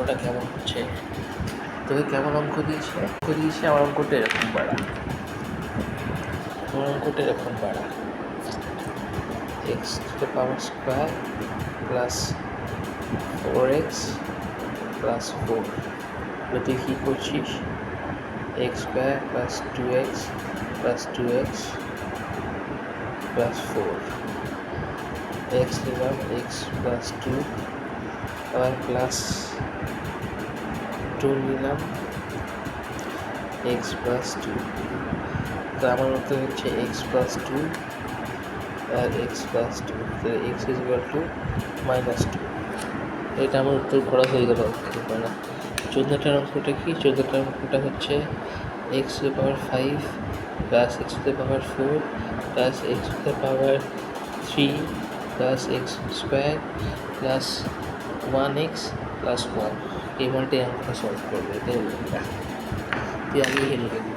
অঙ্কটা কেমন হচ্ছে, তোকে কেমন অঙ্ক দিয়েছে আমার অঙ্কটা এরকম বাড়া, x to the power square plus 4x plus 4, তুই কী করছিস, x square plus 2x plus 2x plus 4, x নিলাম এক্স প্লাস 2 আবার প্লাস 2 নিলাম এক্স প্লাস 2, তো আমার উত্তর হচ্ছে এক্স প্লাস 2 আর এক্স প্লাস 2, তো এক্স ইজ ইকুয়াল টু -2। এটা আমার উত্তর করা হয়ে গেল। মানে 14টার অঙ্কটা কি, 14টার অঙ্কটা হচ্ছে x to the power 5 plus x to the power 4 plus x to the power 3 plus x square plus 1x plus 1, এই মানটি অঙ্কটা সলভ করবে, এটাই তুই আগে হেরে গেলি।